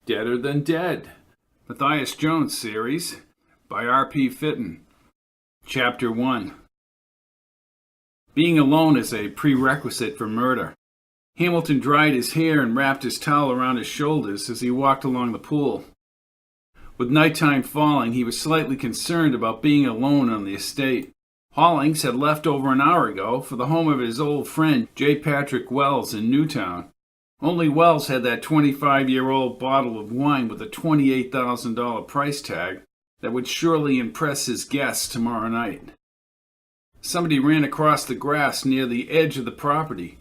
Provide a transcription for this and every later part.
Deader Than Dead, Matthias Jones series by R.P. Fitton. Chapter 1. Being alone is a prerequisite for murder. Hamilton dried his hair and wrapped his towel around his shoulders as he walked along the pool. With nighttime falling, he was slightly concerned about being alone on the estate. Hollings had left over an hour ago for the home of his old friend J. Patrick Wells in Newtown. Only Wells had that 25-year-old bottle of wine with a $28,000 price tag that would surely impress his guests tomorrow night. Somebody ran across the grass near the edge of the property.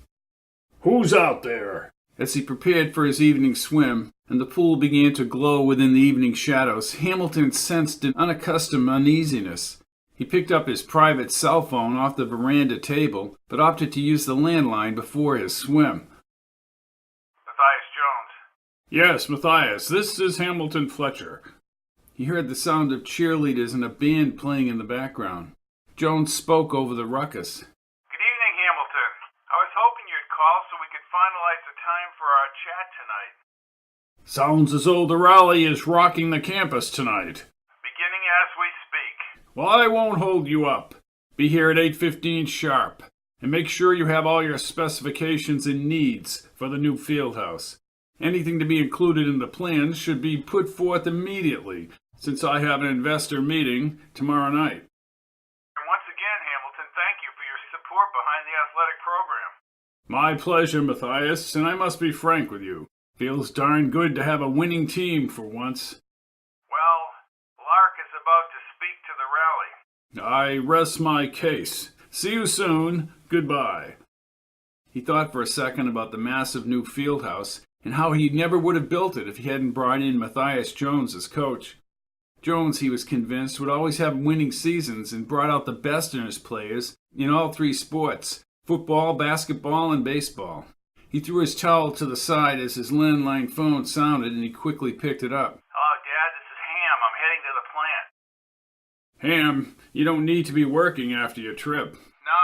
"Who's out there?" As he prepared for his evening swim, and the pool began to glow within the evening shadows, Hamilton sensed an unaccustomed uneasiness. He picked up his private cell phone off the veranda table, but opted to use the landline before his swim. Matthias Jones. "Yes, Matthias, this is Hamilton Fletcher." He heard the sound of cheerleaders and a band playing in the background. Jones spoke over the ruckus. "Good evening, Hamilton. I was hoping you'd call so we could finalize the time for our chat tonight." "Sounds as though the rally is rocking the campus tonight." "Beginning as we speak." "Well, I won't hold you up. Be here at 8:15 sharp. And make sure you have all your specifications and needs for the new field house. Anything to be included in the plans should be put forth immediately, since I have an investor meeting tomorrow night." "And once again, Hamilton, thank you for your support behind the athletic program." "My pleasure, Matthias, and I must be frank with you. Feels darn good to have a winning team for once." "Well, Lark is about to speak to the rally." "I rest my case. See you soon. Goodbye." He thought for a second about the massive new field house and how he never would have built it if he hadn't brought in Matthias Jones as coach. Jones, he was convinced, would always have winning seasons and brought out the best in his players in all three sports: football, basketball, and baseball. He threw his towel to the side as his landline phone sounded, and he quickly picked it up. "Hello, Dad. This is Ham. I'm heading to the plant." "Ham, you don't need to be working after your trip." No,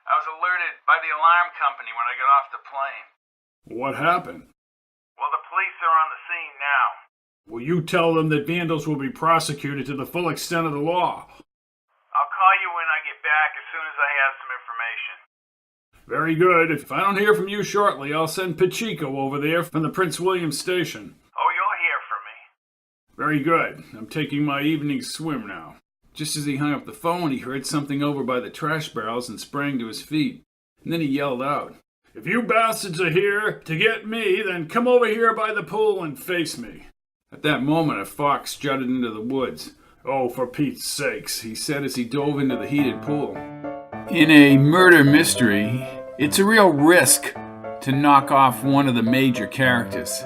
I was alerted by the alarm company when I got off the plane." "What happened?" "Well, the police are on the scene now." "Will you tell them that vandals will be prosecuted to the full extent of the law?" "I'll call you when I get back as soon as I have some information." "Very good. If I don't hear from you shortly, I'll send Pachico over there from the Prince William station." "Oh, you'll hear from me." "Very good. I'm taking my evening swim now." Just as he hung up the phone, he heard something over by the trash barrels and sprang to his feet. And then he yelled out, "If you bastards are here to get me, then come over here by the pool and face me." At that moment, a fox jutted into the woods. "Oh, for Pete's sakes," he said as he dove into the heated pool. In a murder mystery, it's a real risk to knock off one of the major characters.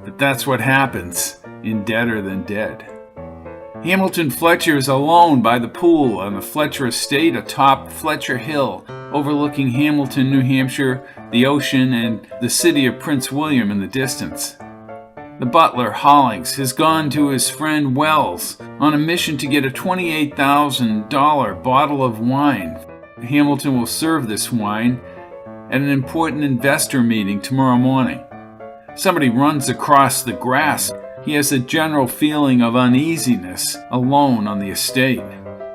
But that's what happens in Deader Than Dead. Hamilton Fletcher is alone by the pool on the Fletcher Estate atop Fletcher Hill, overlooking Hamilton, New Hampshire, the ocean, and the city of Prince William in the distance. The butler, Hollings, has gone to his friend Wells on a mission to get a $28,000 bottle of wine. Hamilton will serve this wine at an important investor meeting tomorrow morning. Somebody runs across the grass. He has a general feeling of uneasiness alone on the estate.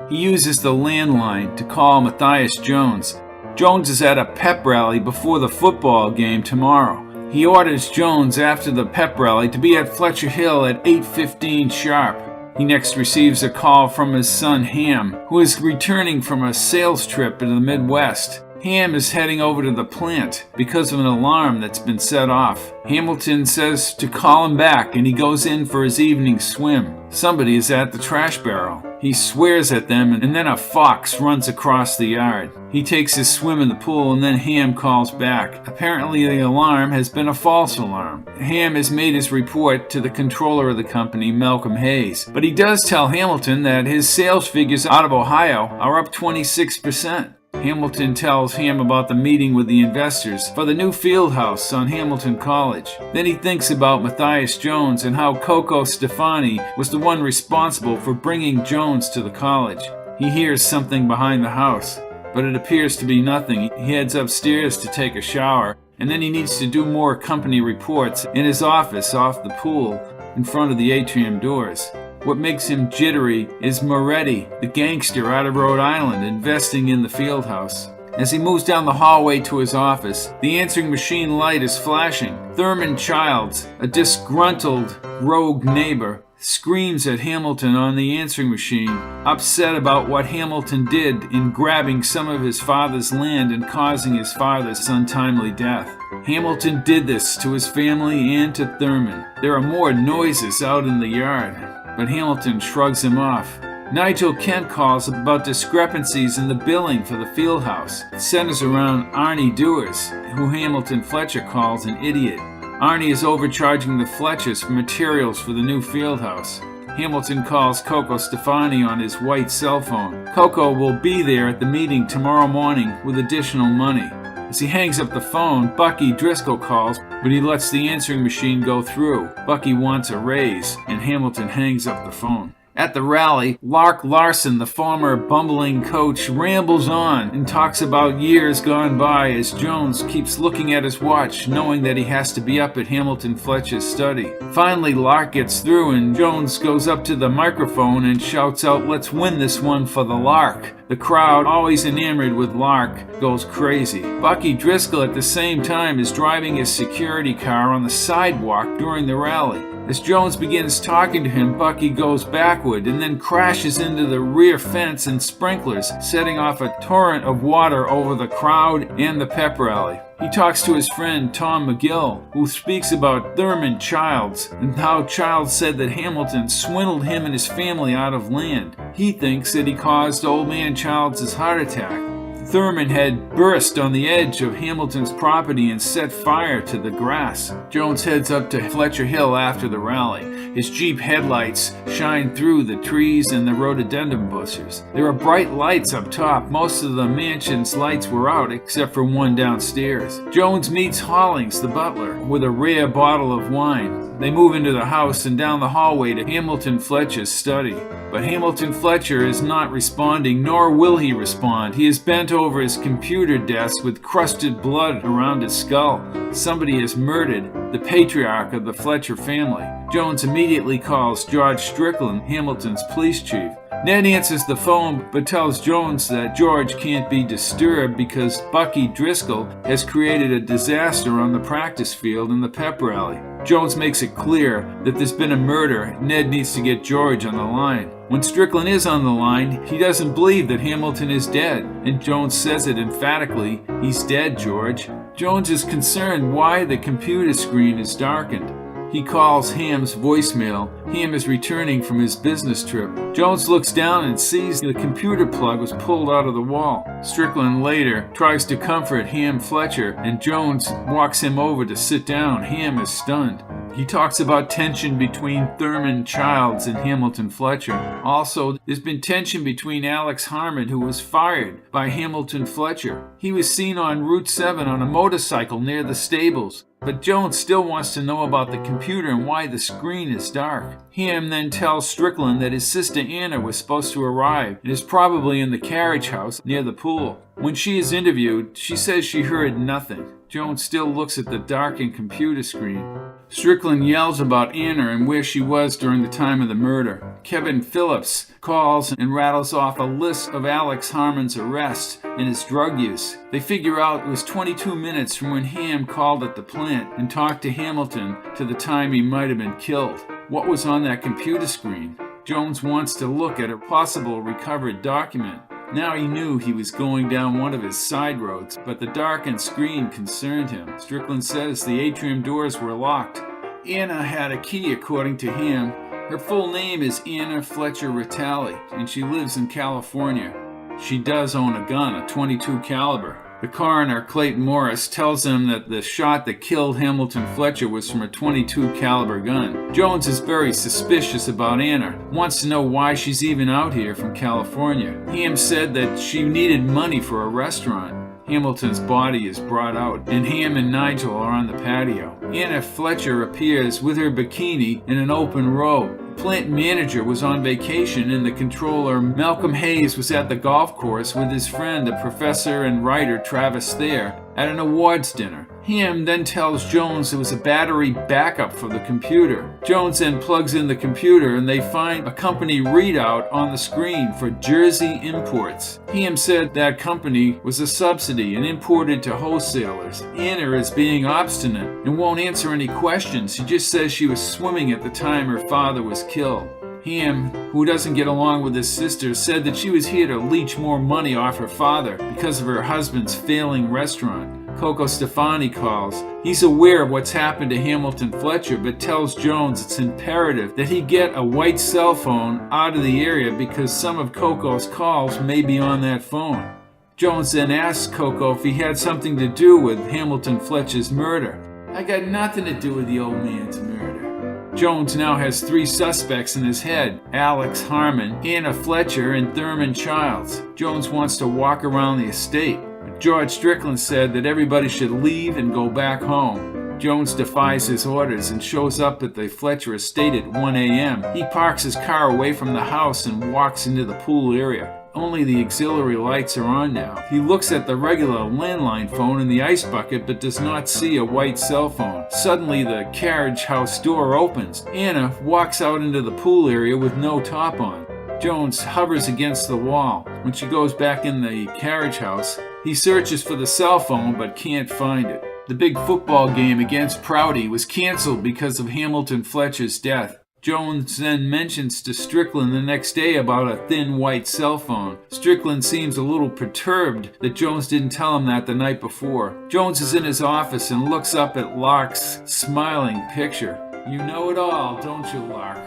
He uses the landline to call Matthias Jones. Jones is at a pep rally before the football game tomorrow. He orders Jones after the pep rally to be at Fletcher Hill at 8:15 sharp. He next receives a call from his son Ham, who is returning from a sales trip in the Midwest. Ham is heading over to the plant because of an alarm that's been set off. Hamilton says to call him back, and he goes in for his evening swim. Somebody is at the trash barrel. He swears at them, and then a fox runs across the yard. He takes his swim in the pool, and then Ham calls back. Apparently the alarm has been a false alarm. Ham has made his report to the controller of the company, Malcolm Hayes, but he does tell Hamilton that his sales figures out of Ohio are up 26%. Hamilton tells Ham about the meeting with the investors for the new field house on Hamilton College. Then he thinks about Matthias Jones and how Cocoa Stefani was the one responsible for bringing Jones to the college. He hears something behind the house, but it appears to be nothing. He heads upstairs to take a shower and then he needs to do more company reports in his office off the pool in front of the atrium doors. What makes him jittery is Moretti, the gangster out of Rhode Island, investing in the field house. As he moves down the hallway to his office, the answering machine light is flashing. Thurman Childs, a disgruntled rogue neighbor, screams at Hamilton on the answering machine, upset about what Hamilton did in grabbing some of his father's land and causing his father's untimely death. Hamilton did this to his family and to Thurman. There are more noises out in the yard, but Hamilton shrugs him off. Nigel Kent calls about discrepancies in the billing for the field house. It centers around Arnie Dewars, who Hamilton Fletcher calls an idiot. Arnie is overcharging the Fletchers for materials for the new field house. Hamilton calls Cocoa Stefani on his white cell phone. Cocoa will be there at the meeting tomorrow morning with additional money. As he hangs up the phone, Bucky Driscoll calls, but he lets the answering machine go through. Bucky wants a raise, and Hamilton hangs up the phone. At the rally, Lark Larson, the former bumbling coach, rambles on and talks about years gone by as Jones keeps looking at his watch, knowing that he has to be up at Hamilton Fletcher's study. Finally, Lark gets through and Jones goes up to the microphone and shouts out, "Let's win this one for the Lark." The crowd, always enamored with Lark, goes crazy. Bucky Driscoll at the same time is driving his security car on the sidewalk during the rally. As Jones begins talking to him, Bucky goes backward and then crashes into the rear fence and sprinklers, setting off a torrent of water over the crowd and the pep rally. He talks to his friend Tom McGill, who speaks about Thurman Childs and how Childs said that Hamilton swindled him and his family out of land. He thinks that he caused old man Childs' heart attack. Thurman had burst on the edge of Hamilton's property and set fire to the grass. Jones heads up to Fletcher Hill after the rally. His Jeep headlights shine through the trees and the rhododendron bushes. There are bright lights up top. Most of the mansion's lights were out except for one downstairs. Jones meets Hollings, the butler, with a rare bottle of wine. They move into the house and down the hallway to Hamilton Fletcher's study. But Hamilton Fletcher is not responding, nor will he respond. He is bent over his computer desk with crusted blood around his skull. Somebody has murdered the patriarch of the Fletcher family. Jones immediately calls George Strickland, Hamilton's police chief. Ned answers the phone but tells Jones that George can't be disturbed because Bucky Driscoll has created a disaster on the practice field in the pep rally. Jones makes it clear that there's been a murder. Ned needs to get George on the line. When Strickland is on the line, he doesn't believe that Hamilton is dead, and Jones says it emphatically, "He's dead, George." Jones is concerned why the computer screen is darkened. He calls Ham's voicemail. Ham is returning from his business trip. Jones looks down and sees the computer plug was pulled out of the wall. Strickland later tries to comfort Ham Fletcher, and Jones walks him over to sit down. Ham is stunned. He talks about tension between Thurman Childs and Hamilton Fletcher. Also, there's been tension between Alex Harmon, who was fired by Hamilton Fletcher. He was seen on Route 7 on a motorcycle near the stables. But Jones still wants to know about the computer and why the screen is dark. Ham then tells Strickland that his sister Anna was supposed to arrive and is probably in the carriage house near the pool. When she is interviewed, she says she heard nothing. Jones still looks at the darkened computer screen. Strickland yells about Anna and where she was during the time of the murder. Kevin Phillips calls and rattles off a list of Alex Harmon's arrests and his drug use. They figure out it was 22 minutes from when Ham called at the plant and talked to Hamilton to the time he might have been killed. What was on that computer screen? Jones wants to look at a possible recovered document. Now he knew he was going down one of his side roads, but the darkened screen concerned him. Strickland says the atrium doors were locked. Anna had a key, according to him. Her full name is Anna Fletcher Ritali, and she lives in California. She does own a gun, a .22 caliber. The coroner, Clayton Morris, tells him that the shot that killed Hamilton Fletcher was from a .22 caliber gun. Jones is very suspicious about Anna, wants to know why she's even out here from California. Ham said that she needed money for a restaurant. Hamilton's body is brought out, and Ham and Nigel are on the patio. Anna Fletcher appears with her bikini in an open robe. The plant manager was on vacation, and the controller, Malcolm Hayes, was at the golf course with his friend, the professor and writer Travis Thayer. at an awards dinner. Ham then tells Jones it was a battery backup for the computer. Jones then plugs in the computer and they find a company readout on the screen for Jersey Imports. Ham said that company was a subsidy and imported to wholesalers. Anna is being obstinate and won't answer any questions. She just says she was swimming at the time her father was killed. Ham, who doesn't get along with his sister, said that she was here to leech more money off her father because of her husband's failing restaurant. Cocoa Stefani calls. He's aware of what's happened to Hamilton Fletcher, but tells Jones it's imperative that he get a white cell phone out of the area because some of Coco's calls may be on that phone. Jones then asks Cocoa if he had something to do with Hamilton Fletcher's murder. "I got nothing to do with the old man's murder." Jones now has 3 suspects in his head: Alex Harmon, Anna Fletcher, and Thurman Childs. Jones wants to walk around the estate, but George Strickland said that everybody should leave and go back home. Jones defies his orders and shows up at the Fletcher estate at 1 a.m. He parks his car away from the house and walks into the pool area. Only the auxiliary lights are on now. He looks at the regular landline phone in the ice bucket but does not see a white cell phone. Suddenly the carriage house door opens. Anna walks out into the pool area with no top on. Jones hovers against the wall. When she goes back in the carriage house, he searches for the cell phone but can't find it. The big football game against Prouty was canceled because of Hamilton Fletcher's death. Jones then mentions to Strickland the next day about a thin white cell phone. Strickland seems a little perturbed that Jones didn't tell him that the night before. Jones is in his office and looks up at Lark's smiling picture. "You know it all, don't you, Lark?"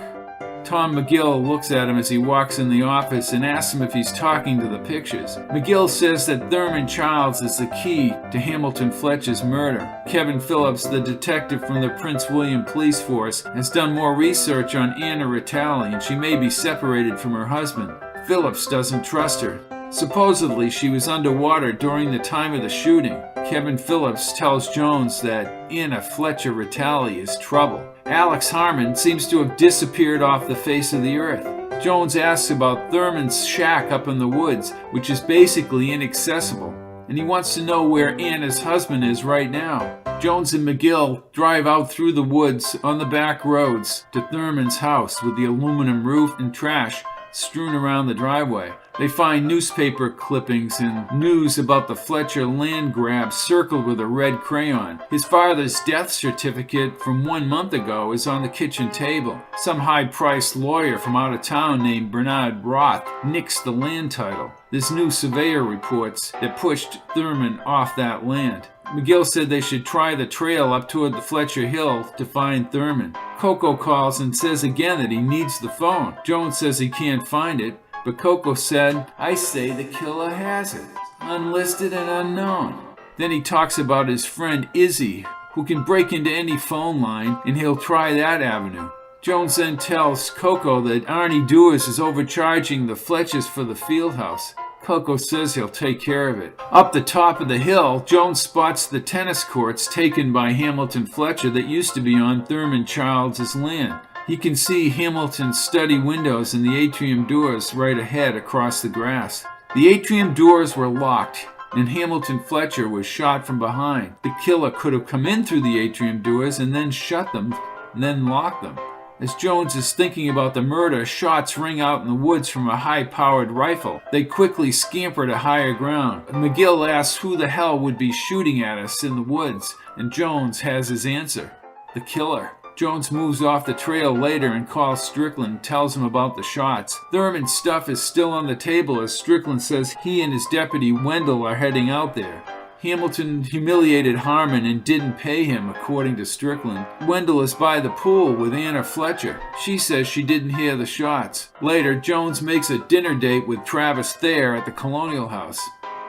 Tom McGill looks at him as he walks in the office and asks him if he's talking to the pictures. McGill says that Thurman Childs is the key to Hamilton Fletcher's murder. Kevin Phillips, the detective from the Prince William Police Force, has done more research on Anna Ritali and she may be separated from her husband. Phillips doesn't trust her. Supposedly, she was underwater during the time of the shooting. Kevin Phillips tells Jones that Anna Fletcher Ritali is trouble. Alex Harmon seems to have disappeared off the face of the earth. Jones asks about Thurman's shack up in the woods, which is basically inaccessible, and he wants to know where Anna's husband is right now. Jones and McGill drive out through the woods on the back roads to Thurman's house with the aluminum roof and trash strewn around the driveway. They find newspaper clippings and news about the Fletcher land grab circled with a red crayon. His father's death certificate from 1 month ago is on the kitchen table. Some high-priced lawyer from out of town named Bernard Roth nixed the land title. This new surveyor reports that pushed Thurman off that land. McGill said they should try the trail up toward the Fletcher Hill to find Thurman. Cocoa calls and says again that he needs the phone. Jones says he can't find it, but Cocoa said, "I say the killer has it, unlisted and unknown." Then he talks about his friend Izzy, who can break into any phone line, and he'll try that avenue. Jones then tells Cocoa that Arnie Dewars is overcharging the Fletchers for the field house. Cocoa says he'll take care of it. Up the top of the hill, Jones spots the tennis courts taken by Hamilton Fletcher that used to be on Thurman Childs' land. He can see Hamilton's study windows and the atrium doors right ahead across the grass. The atrium doors were locked, and Hamilton Fletcher was shot from behind. The killer could have come in through the atrium doors and then shut them, and then locked them. As Jones is thinking about the murder, shots ring out in the woods from a high-powered rifle. They quickly scamper to higher ground. McGill asks who the hell would be shooting at us in the woods, and Jones has his answer: the killer. Jones moves off the trail later and calls Strickland and tells him about the shots. Thurman's stuff is still on the table as Strickland says he and his deputy Wendell are heading out there. Hamilton humiliated Harmon and didn't pay him, according to Strickland. Wendell is by the pool with Anna Fletcher. She says she didn't hear the shots. Later, Jones makes a dinner date with Travis Thayer at the Colonial House.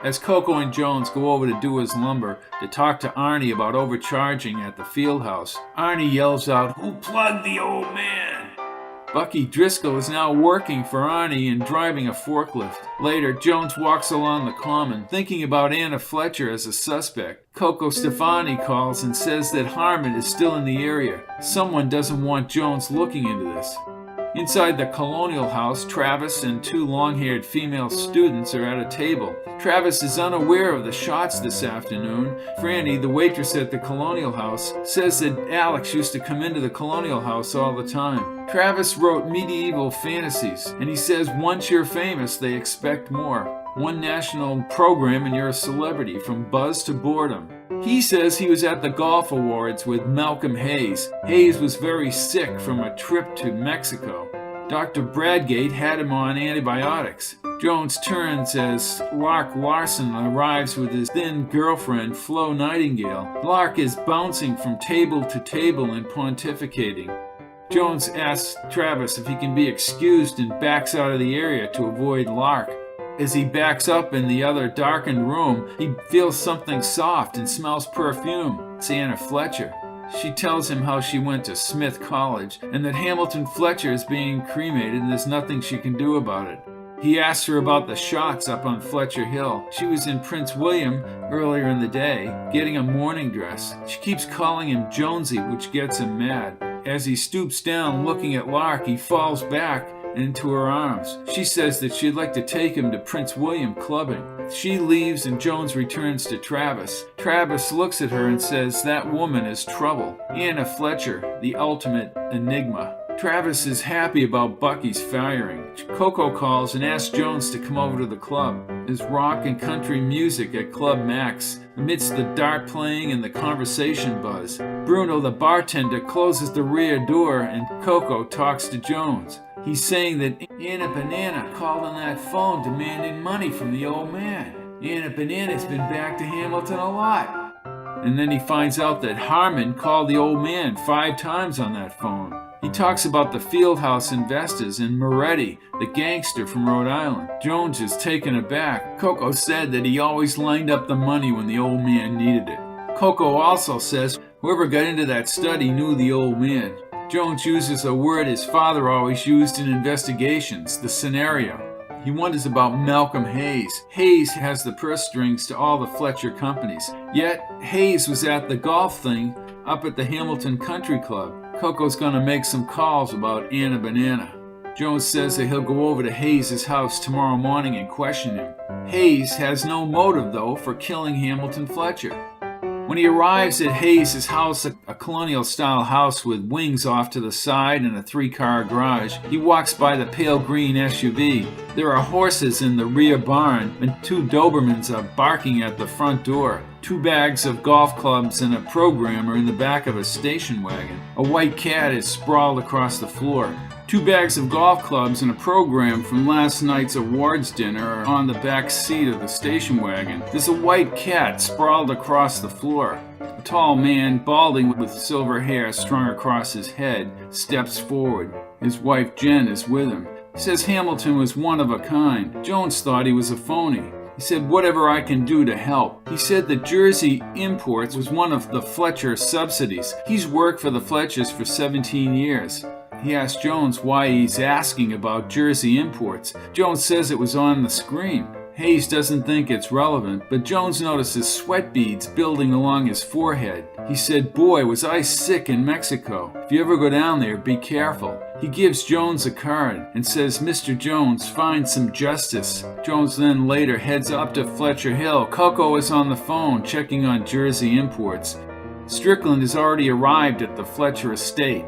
As Cocoa and Jones go over to Dewar's Lumber to talk to Arnie about overcharging at the field house, Arnie yells out, "Who plugged the old man?" Bucky Driscoll is now working for Arnie and driving a forklift. Later, Jones walks along the common, thinking about Anna Fletcher as a suspect. Cocoa Stefani calls and says that Harmon is still in the area. Someone doesn't want Jones looking into this. Inside the Colonial House, Travis and two long-haired female students are at a table. Travis is unaware of the shots this afternoon. Franny, the waitress at the Colonial House, says that Alex used to come into the Colonial House all the time. Travis wrote medieval fantasies, and he says once you're famous, they expect more. One national program and you're a celebrity, from buzz to boredom. He says he was at the golf awards with Malcolm Hayes. Hayes was very sick from a trip to Mexico. Dr. Bradgate had him on antibiotics. Jones turns as Lark Larson arrives with his thin girlfriend, Flo Nightingale. Lark is bouncing from table to table and pontificating. Jones asks Travis if he can be excused and backs out of the area to avoid Lark. As he backs up in the other darkened room, he feels something soft and smells perfume. It's Anna Fletcher. She tells him how she went to Smith College and that Hamilton Fletcher is being cremated and there's nothing she can do about it. He asks her about the shots up on Fletcher Hill. She was in Prince William earlier in the day, getting a mourning dress. She keeps calling him Jonesy, which gets him mad. As he stoops down looking at Lark, he falls back into her arms. She says that she'd like to take him to Prince William clubbing. She leaves and Jones returns to Travis. Travis looks at her and says that woman is trouble. Anna Fletcher, the ultimate enigma. Travis is happy about Bucky's firing. Coco calls and asks Jones to come over to the club. There's rock and country music at Club Max, amidst the dart playing and the conversation buzz. Bruno, the bartender, closes the rear door and Coco talks to Jones. He's saying that Anna Banana called on that phone demanding money from the old man. Anna Banana's been back to Hamilton a lot. And then he finds out that Harmon called the old man 5 times on that phone. He talks about the Fieldhouse investors and Moretti, the gangster from Rhode Island. Jones is taken aback. Coco said that he always lined up the money when the old man needed it. Coco also says whoever got into that study knew the old man. Jones uses a word his father always used in investigations, the scenario. He wonders about Malcolm Hayes. Hayes has the purse strings to all the Fletcher companies. Yet, Hayes was at the golf thing up at the Hamilton Country Club. Coco's gonna make some calls about Anna Banana. Jones says that he'll go over to Hayes' house tomorrow morning and question him. Hayes has no motive, though, for killing Hamilton Fletcher. When he arrives at Hayes' house, a colonial-style house with wings off to the side and a 3-car garage, he walks by the pale green SUV. There are horses in the rear barn, and 2 Dobermans are barking at the front door. 2 bags of golf clubs and a program are in the back of a station wagon. A white cat is sprawled across the floor. 2 bags of golf clubs and a program from last night's awards dinner are on the back seat of the station wagon. There's a white cat sprawled across the floor. A tall man, balding with silver hair strung across his head, steps forward. His wife Jen is with him. He says Hamilton was one of a kind. Jones thought he was a phony. He said, whatever I can do to help. He said that Jersey Imports was one of the Fletcher subsidies. He's worked for the Fletchers for 17 years. He asked Jones why he's asking about Jersey Imports. Jones says it was on the screen. Hayes doesn't think it's relevant, but Jones notices sweat beads building along his forehead. He said, boy, was I sick in Mexico. If you ever go down there, be careful. He gives Jones a card and says, Mr. Jones, find some justice. Jones then later heads up to Fletcher Hill. Coco is on the phone checking on Jersey Imports. Strickland has already arrived at the Fletcher Estate.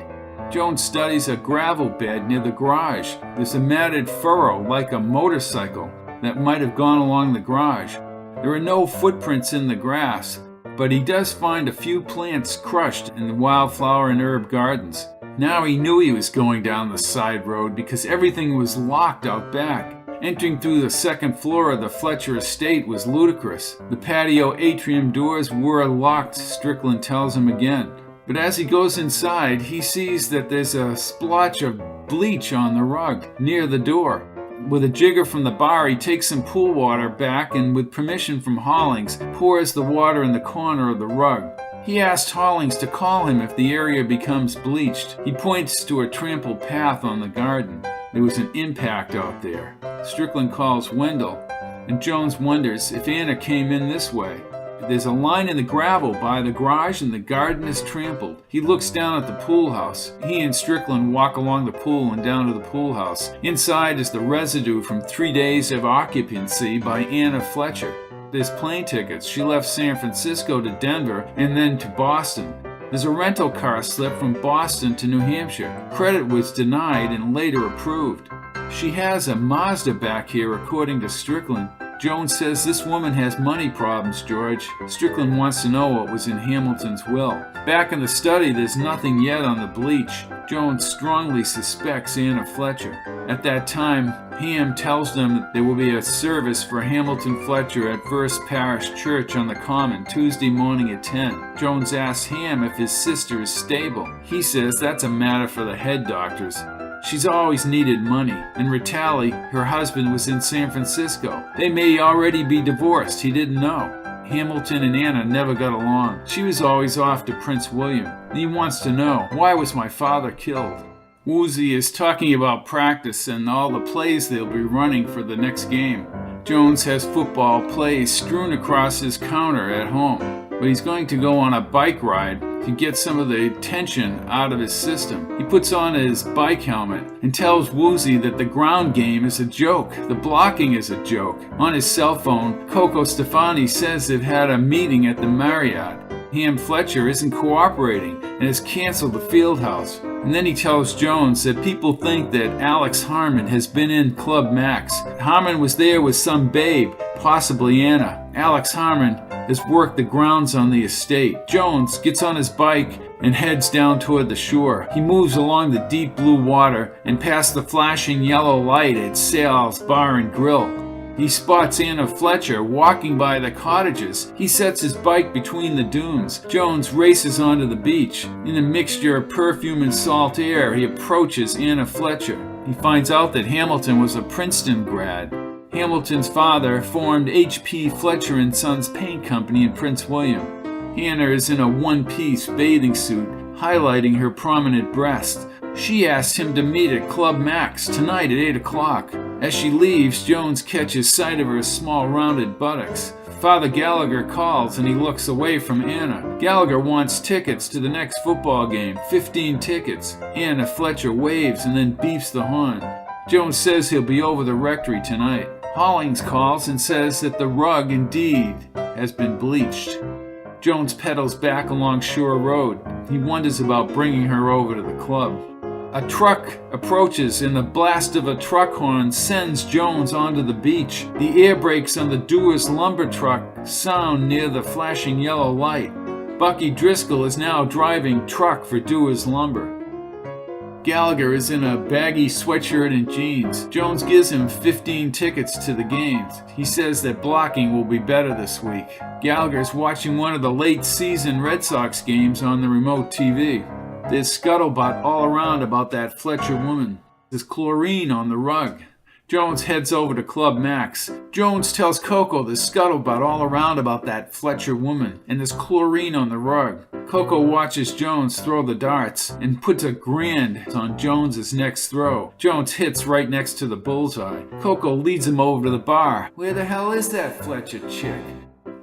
Jones studies a gravel bed near the garage. There's a matted furrow like a motorcycle that might have gone along the garage. There are no footprints in the grass, but he does find a few plants crushed in the wildflower and herb gardens. Now he knew he was going down the side road because everything was locked out back. Entering through the second floor of the Fletcher Estate was ludicrous. The patio atrium doors were locked, Strickland tells him again. But as he goes inside, he sees that there's a splotch of bleach on the rug near the door. With a jigger from the bar, he takes some pool water back and, with permission from Hollings, pours the water in the corner of the rug. He asks Hollings to call him if the area becomes bleached. He points to a trampled path on the garden. There was an impact out there. Strickland calls Wendell, and Jones wonders if Anna came in this way. There's a line in the gravel by the garage and the garden is trampled. He looks down at the pool house. He and Strickland walk along the pool and down to the pool house. Inside is the residue from 3 days of occupancy by Anna Fletcher. There's plane tickets. She left San Francisco to Denver and then to Boston. There's a rental car slip from Boston to New Hampshire. Credit was denied and later approved. She has a Mazda back here, according to Strickland. Jones says this woman has money problems, George. Strickland wants to know what was in Hamilton's will. Back in the study, there's nothing yet on the bleach. Jones strongly suspects Anna Fletcher. At that time, Ham tells them that there will be a service for Hamilton Fletcher at First Parish Church on the Common Tuesday morning at 10. Jones asks Ham if his sister is stable. He says that's a matter for the head doctors. She's always needed money, and Ritali, her husband, was in San Francisco. They may already be divorced, he didn't know. Hamilton and Anna never got along. She was always off to Prince William. He wants to know, why was my father killed? Woozy is talking about practice and all the plays they'll be running for the next game. Jones has football plays strewn across his counter at home, but he's going to go on a bike ride to get some of the tension out of his system. He puts on his bike helmet and tells Woozy that the ground game is a joke. The blocking is a joke. On his cell phone, Cocoa Stefani says they've had a meeting at the Marriott. Ham Fletcher isn't cooperating and has canceled the field house. And then he tells Jones that people think that Alex Harmon has been in Club Max. Harmon was there with some babe, possibly Anna. Alex Harmon has worked the grounds on the estate. Jones gets on his bike and heads down toward the shore. He moves along the deep blue water and past the flashing yellow light at Sal's Bar and Grill. He spots Anna Fletcher walking by the cottages. He sets his bike between the dunes. Jones races onto the beach. In a mixture of perfume and salt air, he approaches Anna Fletcher. He finds out that Hamilton was a Princeton grad. Hamilton's father formed H.P. Fletcher and Sons Paint Company in Prince William. Anna is in a one-piece bathing suit, highlighting her prominent breast. She asks him to meet at Club Max tonight at 8 o'clock. As she leaves, Jones catches sight of her small rounded buttocks. Father Gallagher calls and he looks away from Anna. Gallagher wants tickets to the next football game, 15 tickets. Anna Fletcher waves and then beeps the horn. Jones says he'll be over the rectory tonight. Hollings calls and says that the rug indeed has been bleached. Jones pedals back along Shore Road. He wonders about bringing her over to the club. A truck approaches and the blast of a truck horn sends Jones onto the beach. The air brakes on the Dewar's lumber truck sound near the flashing yellow light. Bucky Driscoll is now driving truck for Dewar's lumber. Gallagher is in a baggy sweatshirt and jeans. Jones gives him 15 tickets to the games. He says that blocking will be better this week. Gallagher's watching one of the late season Red Sox games on the remote TV. There's scuttlebutt all around about that Fletcher woman. There's chlorine on the rug. Jones heads over to Club Max. Jones tells Coco there's scuttlebutt all around about that Fletcher woman, and there's chlorine on the rug. Coco watches Jones throw the darts and puts a grand on Jones's next throw. Jones hits right next to the bullseye. Coco leads him over to the bar. Where the hell is that Fletcher chick?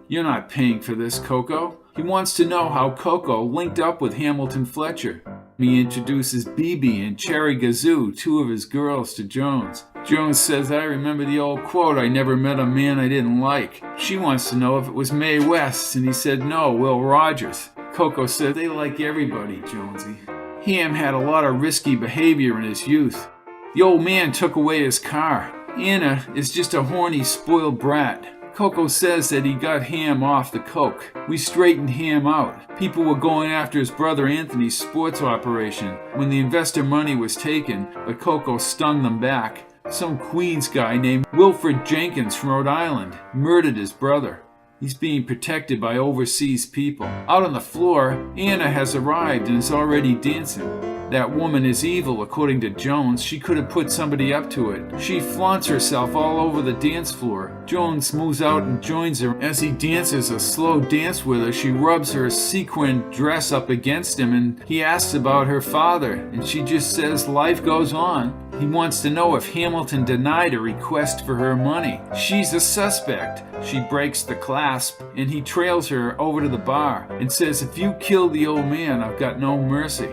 You're not paying for this, Coco. He wants to know how Coco linked up with Hamilton Fletcher. He introduces BB and Cherry Gazoo, two of his girls, to Jones. Jones says, I remember the old quote, I never met a man I didn't like. She wants to know if it was Mae West, and he said, no, Will Rogers. Coco said, they like everybody, Jonesy. Ham had a lot of risky behavior in his youth. The old man took away his car. Anna is just a horny, spoiled brat. Coco says that he got Ham off the coke. We straightened Ham out. People were going after his brother Anthony's sports operation when the investor money was taken, but Coco stung them back. Some Queens guy named Wilfred Jenkins from Rhode Island murdered his brother. He's being protected by overseas people. Out on the floor, Anna has arrived and is already dancing. That woman is evil, according to Jones. She could have put somebody up to it. She flaunts herself all over the dance floor. Jones moves out and joins her. As he dances a slow dance with her, she rubs her sequined dress up against him, and he asks about her father, and she just says life goes on. He wants to know if Hamilton denied a request for her money. She's a suspect. She breaks the clasp, and he trails her over to the bar and says, if you kill the old man, I've got no mercy.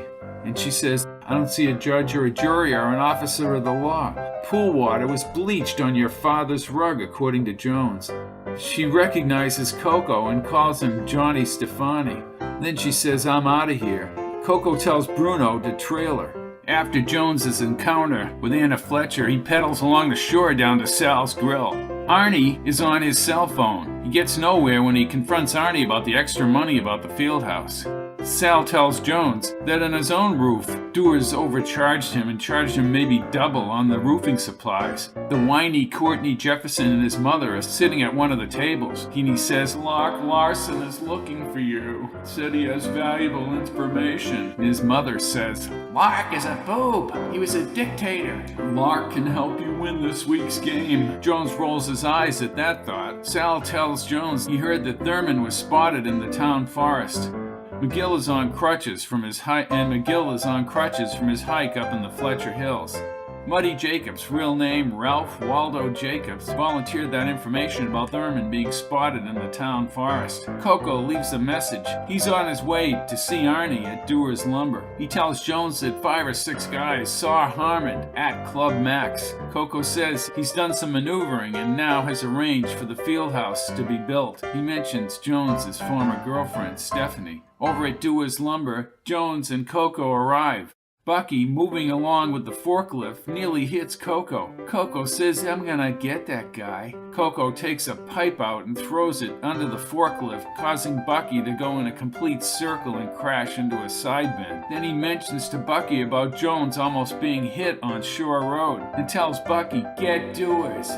And she says, I don't see a judge or a jury or an officer of the law. Pool water was bleached on your father's rug, according to Jones. She recognizes Cocoa and calls him Johnny Stefani. Then she says, I'm out of here. Cocoa tells Bruno to trail her. After Jones's encounter with Anna Fletcher, he pedals along the shore down to Sal's Grill. Arnie is on his cell phone. He gets nowhere when he confronts Arnie about the extra money about the field house. Sal tells Jones that on his own roof, Doers overcharged him and charged him maybe double on the roofing supplies. The whiny Courtney Jefferson and his mother are sitting at one of the tables. And he says, Lark Larson is looking for you. Said he has valuable information. And his mother says, Lark is a boob. He was a dictator. Lark can help you win this week's game. Jones rolls his eyes at that thought. Sal tells Jones he heard that Thurman was spotted in the town forest. McGill is on crutches from his hike up in the Fletcher Hills. Muddy Jacobs, real name Ralph Waldo Jacobs, volunteered that information about Thurman being spotted in the town forest. Cocoa leaves a message. He's on his way to see Arnie at Dewar's Lumber. He tells Jones that 5 or 6 guys saw Harmon at Club Max. Cocoa says he's done some maneuvering and now has arranged for the field house to be built. He mentions Jones's former girlfriend, Stephanie. Over at Dewar's Lumber, Jones and Cocoa arrive. Bucky, moving along with the forklift, nearly hits Cocoa. Cocoa says, I'm gonna get that guy. Cocoa takes a pipe out and throws it under the forklift, causing Bucky to go in a complete circle and crash into a side bin. Then he mentions to Bucky about Jones almost being hit on Shore Road and tells Bucky, get Doers.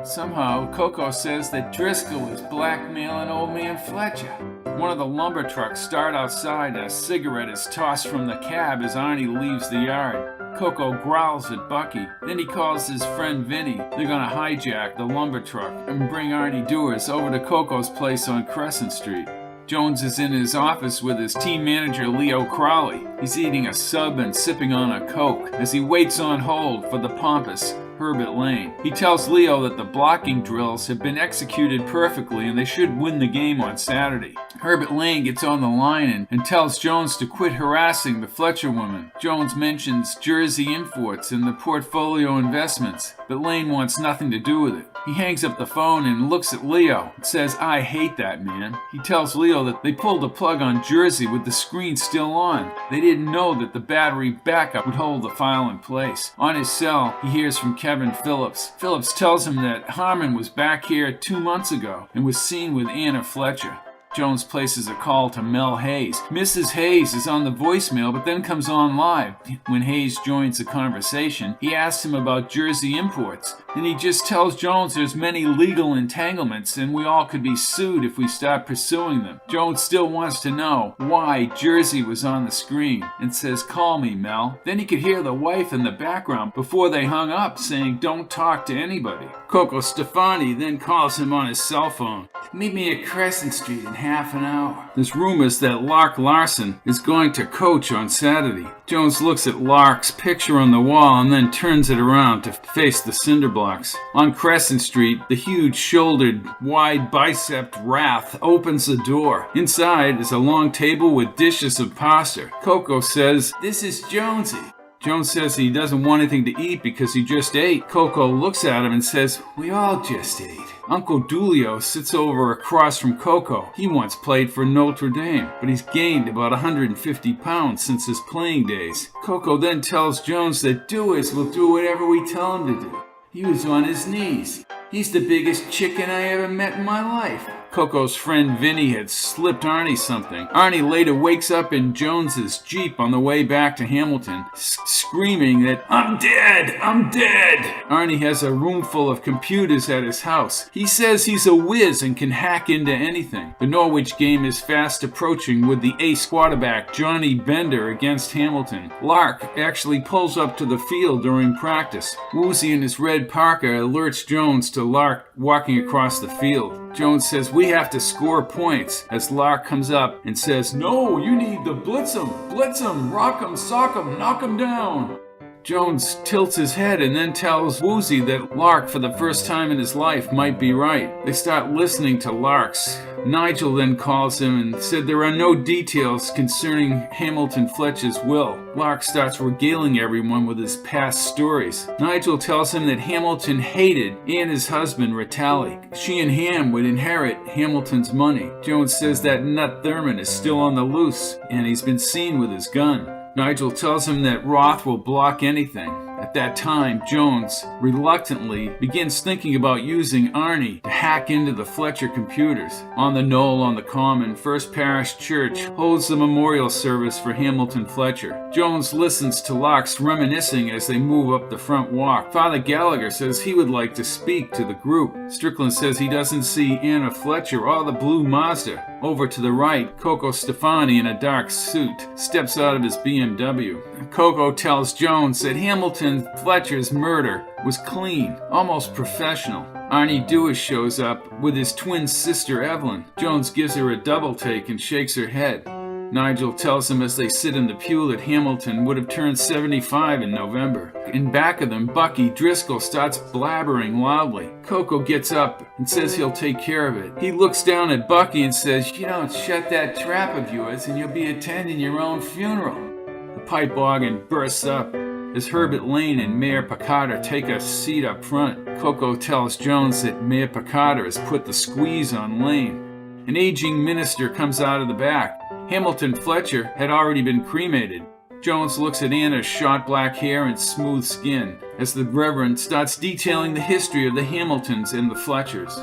Somehow, Cocoa says that Driscoll is blackmailing old man Fletcher. One of the lumber trucks start outside and a cigarette is tossed from the cab as Arnie leaves the yard. Cocoa growls at Bucky. Then he calls his friend Vinny. They're gonna hijack the lumber truck and bring Arnie Dewars over to Cocoa's place on Crescent Street. Jones is in his office with his team manager Leo Crowley. He's eating a sub and sipping on a Coke as he waits on hold for the pompous Herbert Lane. He tells Leo that the blocking drills have been executed perfectly and they should win the game on Saturday. Herbert Lane gets on the line and tells Jones to quit harassing the Fletcher woman. Jones mentions Jersey imports and the portfolio investments, but Lane wants nothing to do with it. He hangs up the phone and looks at Leo and says, I hate that man. He tells Leo that they pulled the plug on Jersey with the screen still on. They didn't know that the battery backup would hold the file in place. On his cell, he hears from Kevin Phillips. Phillips tells him that Harmon was back here 2 months ago and was seen with Anna Fletcher. Jones places a call to Mel Hayes. Mrs. Hayes is on the voicemail but then comes on live. When Hayes joins the conversation, he asks him about Jersey imports. And he just tells Jones there's many legal entanglements and we all could be sued if we start pursuing them. Jones still wants to know why Jersey was on the screen and says, call me, Mel. Then he could hear the wife in the background before they hung up saying, don't talk to anybody. Cocoa Stefani then calls him on his cell phone. Meet me at Crescent Street in half an hour. There's rumors that Lark Larson is going to coach on Saturday. Jones looks at Lark's picture on the wall and then turns it around to face the cinder blocks. On Crescent Street, the huge-shouldered, wide-bicepped Wrath opens the door. Inside is a long table with dishes of pasta. Cocoa says, this is Jonesy. Jones says he doesn't want anything to eat because he just ate. Cocoa looks at him and says, we all just ate. Uncle Dulio sits over across from Cocoa. He once played for Notre Dame, but he's gained about 150 pounds since his playing days. Cocoa then tells Jones that Dewars will do whatever we tell him to do. He was on his knees. He's the biggest chicken I ever met in my life. Coco's friend Vinny had slipped Arnie something. Arnie later wakes up in Jones's Jeep on the way back to Hamilton, screaming that, "I'm dead! I'm dead!" Arnie has a room full of computers at his house. He says he's a whiz and can hack into anything. The Norwich game is fast approaching with the ace quarterback Johnny Bender against Hamilton. Lark actually pulls up to the field during practice. Woozy in his red parka alerts Jones to Lark walking across the field. Jones says, "We have to score points," as Lark comes up and says, "No, you need to blitz him, rock him, sock him, knock him down." Jones tilts his head and then tells Woozy that Lark, for the first time in his life, might be right. They start listening to Lark's. Nigel then calls him and said there are no details concerning Hamilton Fletcher's will. Lark starts regaling everyone with his past stories. Nigel tells him that Hamilton hated and his husband Ritali. She and Ham would inherit Hamilton's money. Jones says that Nut Thurman is still on the loose and he's been seen with his gun. Nigel tells him that Roth will block anything. At that time, Jones reluctantly begins thinking about using Arnie to hack into the Fletcher computers. On the knoll on the common, First Parish Church holds the memorial service for Hamilton Fletcher. Jones listens to Lark's reminiscing as they move up the front walk. Father Gallagher says he would like to speak to the group. Strickland says he doesn't see Anna Fletcher or the blue Mazda. Over to the right, Cocoa Stefani in a dark suit steps out of his BMW. Cocoa tells Jones that Hamilton Fletcher's murder was clean, almost professional. Arnie Dewis shows up with his twin sister Evelyn. Jones gives her a double take and shakes her head. Nigel tells him as they sit in the pew that Hamilton would have turned 75 in November. In back of them, Bucky Driscoll starts blabbering loudly. Cocoa gets up and says he'll take care of it. He looks down at Bucky and says, "You don't shut that trap of yours and you'll be attending your own funeral." The pipe organ bursts up as Herbert Lane and Mayor Picarda take a seat up front. Cocoa tells Jones that Mayor Picarda has put the squeeze on Lane. An aging minister comes out of the back. Hamilton Fletcher had already been cremated. Jones looks at Anna's short black hair and smooth skin as the Reverend starts detailing the history of the Hamiltons and the Fletchers.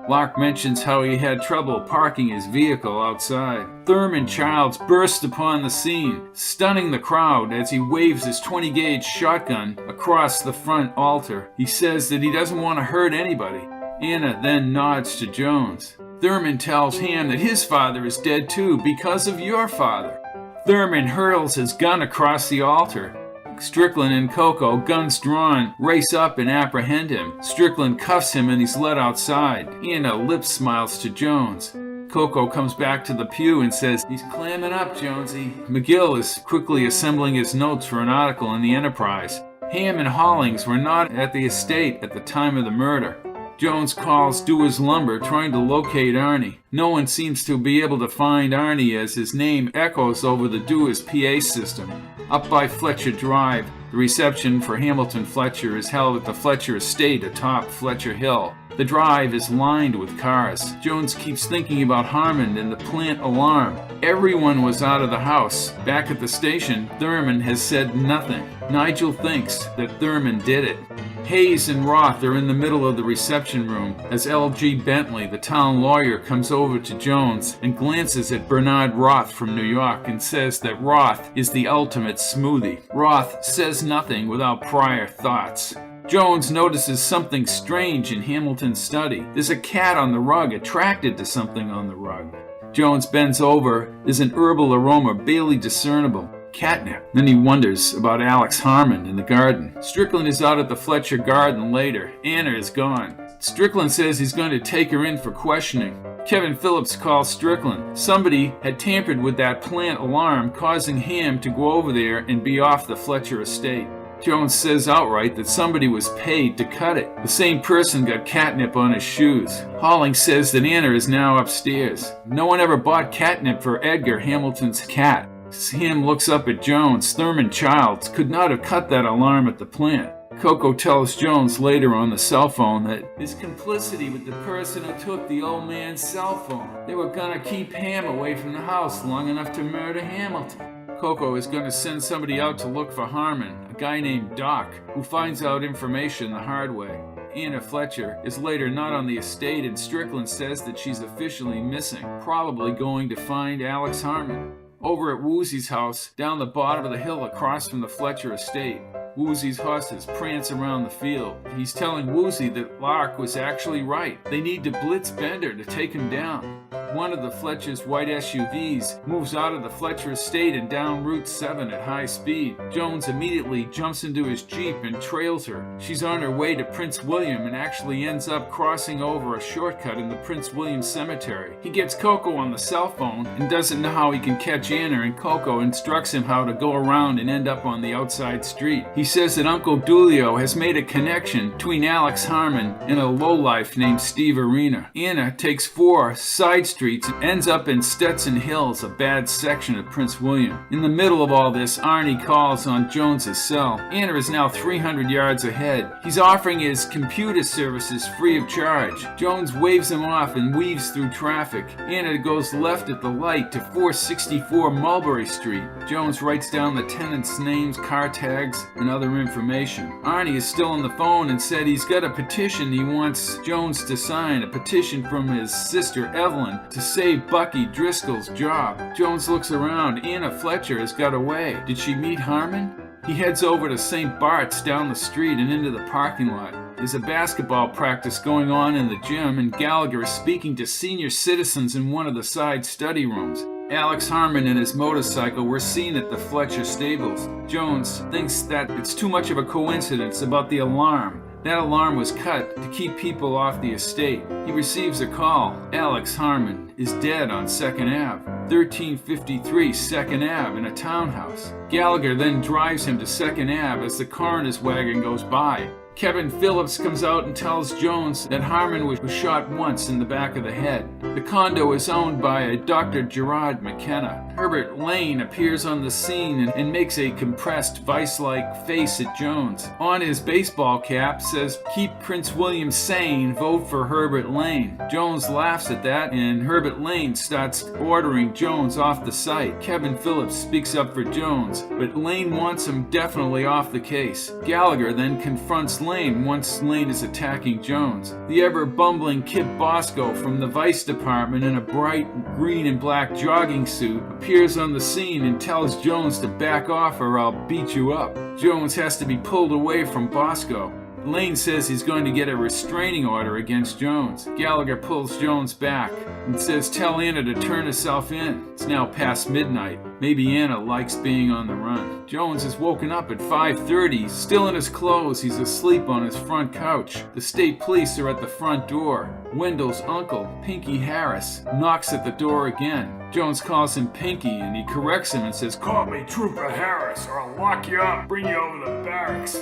Lark mentions how he had trouble parking his vehicle outside. Thurman Childs bursts upon the scene, stunning the crowd as he waves his 20-gauge shotgun across the front altar. He says that he doesn't want to hurt anybody. Anna then nods to Jones. Thurman tells Ham that his father is dead too because of your father. Thurman hurls his gun across the altar. Strickland and Cocoa, guns drawn, race up and apprehend him. Strickland cuffs him and he's led outside. Anna lip smiles to Jones. Cocoa comes back to the pew and says, "He's clamming up, Jonesy." McGill is quickly assembling his notes for an article in the Enterprise. Ham and Hollings were not at the estate at the time of the murder. Jones calls Dewar's Lumber, trying to locate Arnie. No one seems to be able to find Arnie as his name echoes over the Dewar's PA system. Up by Fletcher Drive, the reception for Hamilton Fletcher is held at the Fletcher Estate atop Fletcher Hill. The drive is lined with cars. Jones keeps thinking about Harmon and the plant alarm. Everyone was out of the house. Back at the station, Thurman has said nothing. Nigel thinks that Thurman did it. Hayes and Roth are in the middle of the reception room as L.G. Bentley, the town lawyer, comes over to Jones and glances at Bernard Roth from New York and says that Roth is the ultimate smoothie. Roth says nothing without prior thoughts. Jones notices something strange in Hamilton's study. There's a cat on the rug, attracted to something on the rug. Jones bends over. There's an herbal aroma barely discernible. Catnip. Then he wonders about Alex Harmon in the garden. Strickland is out at the Fletcher garden later. Anna is gone. Strickland says he's going to take her in for questioning. Kevin Phillips calls Strickland. Somebody had tampered with that plant alarm, causing Ham to go over there and be off the Fletcher estate. Jones says outright that somebody was paid to cut it. The same person got catnip on his shoes. Holling says that Anna is now upstairs. No one ever bought catnip for Edgar, Hamilton's cat. Ham looks up at Jones. Thurman Childs could not have cut that alarm at the plant. Cocoa tells Jones later on the cell phone that his complicity with the person who took the old man's cell phone. They were gonna keep Ham away from the house long enough to murder Hamilton. Cocoa is going to send somebody out to look for Harmon, a guy named Doc, who finds out information the hard way. Anna Fletcher is later not on the estate, and Strickland says that she's officially missing, probably going to find Alex Harmon. Over at Woozy's house, down the bottom of the hill across from the Fletcher estate, Woozy's horses prance around the field. He's telling Woozy that Lark was actually right. They need to blitz Bender to take him down. One of the Fletcher's white SUVs moves out of the Fletcher estate and down Route 7 at high speed. Jones immediately jumps into his Jeep and trails her. She's on her way to Prince William and actually ends up crossing over a shortcut in the Prince William Cemetery. He gets Cocoa on the cell phone and doesn't know how he can catch Anna, and Cocoa instructs him how to go around and end up on the outside street. He says that Uncle Dulio has made a connection between Alex Harmon and a lowlife named Steve Arena. Anna takes 4 side streets and ends up in Stetson Hills, a bad section of Prince William. In the middle of all this, Arnie calls on Jones's cell. Anna is now 300 yards ahead. He's offering his computer services free of charge. Jones waves him off and weaves through traffic. Anna goes left at the light to 464 Mulberry Street. Jones writes down the tenants' names, car tags, and other information. Arnie is still on the phone and said he's got a petition he wants Jones to sign, a petition from his sister Evelyn to save Bucky Driscoll's job. Jones looks around. Anna Fletcher has got away. Did she meet Harmon? He heads over to St. Bart's down the street and into the parking lot. There's a basketball practice going on in the gym, and Gallagher is speaking to senior citizens in one of the side study rooms. Alex Harmon and his motorcycle were seen at the Fletcher stables. Jones thinks that it's too much of a coincidence about the alarm. That alarm was cut to keep people off the estate. He receives a call. Alex Harmon is dead on 2nd Ave, 1353 2nd Ave in a townhouse. Gallagher then drives him to 2nd Ave as the coroner's wagon goes by. Kevin Phillips comes out and tells Jones that Harmon was shot once in the back of the head. The condo is owned by a Dr. Gerard McKenna. Herbert Lane appears on the scene and makes a compressed vice-like face at Jones. On his baseball cap says, "Keep Prince William sane, vote for Herbert Lane." Jones laughs at that, and Herbert Lane starts ordering Jones off the site. Kevin Phillips speaks up for Jones, but Lane wants him definitely off the case. Gallagher then confronts Lane once Lane is attacking Jones. The ever-bumbling Kip Bosco from the Vice Department in a bright green and black jogging suit appears on the scene and tells Jones to back off or I'll beat you up. Jones has to be pulled away from Bosco. Lane says he's going to get a restraining order against Jones. Gallagher pulls Jones back and says, "Tell Anna to turn herself in." It's now past midnight. Maybe Anna likes being on the run. Jones is woken up at 5:30. Still in his clothes, he's asleep on his front couch. The state police are at the front door. Wendell's uncle, Pinky Harris, knocks at the door again. Jones calls him Pinky and he corrects him and says, "Call me Trooper Harris or I'll lock you up, bring you over to the barracks."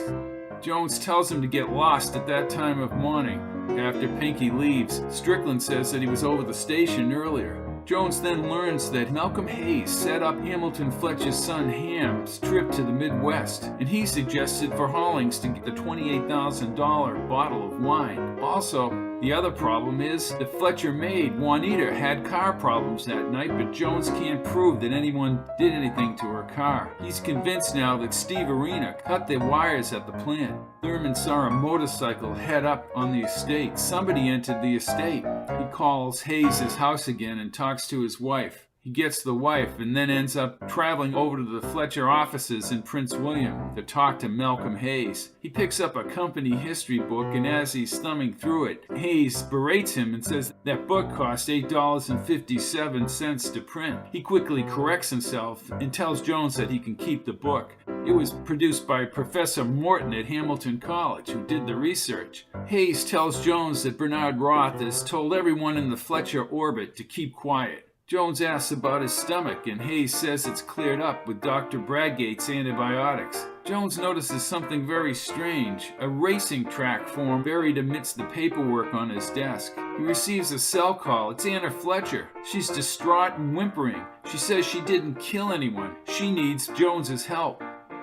Jones tells him to get lost at that time of morning. After Pinky leaves, Strickland says that he was over the station earlier. Jones then learns that Malcolm Hayes set up Hamilton Fletcher's son Ham's trip to the Midwest, and he suggested for Hollings to get the $28,000 bottle of wine. Also, the other problem is the Fletcher maid, Juanita, had car problems that night, but Jones can't prove that anyone did anything to her car. He's convinced now that Steve Arena cut the wires at the plant. Thurman saw a motorcycle head up on the estate. Somebody entered the estate. He calls Hayes' house again and talks to his wife. He gets the wife and then ends up traveling over to the Fletcher offices in Prince William to talk to Malcolm Hayes. He picks up a company history book, and as he's thumbing through it, Hayes berates him and says that book cost $8.57 to print. He quickly corrects himself and tells Jones that he can keep the book. It was produced by Professor Morton at Hamilton College, who did the research. Hayes tells Jones that Bernard Roth has told everyone in the Fletcher orbit to keep quiet. Jones asks about his stomach, and Hayes says it's cleared up with Dr. Bradgate's antibiotics. Jones notices something very strange, a racing track form buried amidst the paperwork on his desk. He receives a cell call. It's Anna Fletcher. She's distraught and whimpering. She says she didn't kill anyone. She needs Jones's help.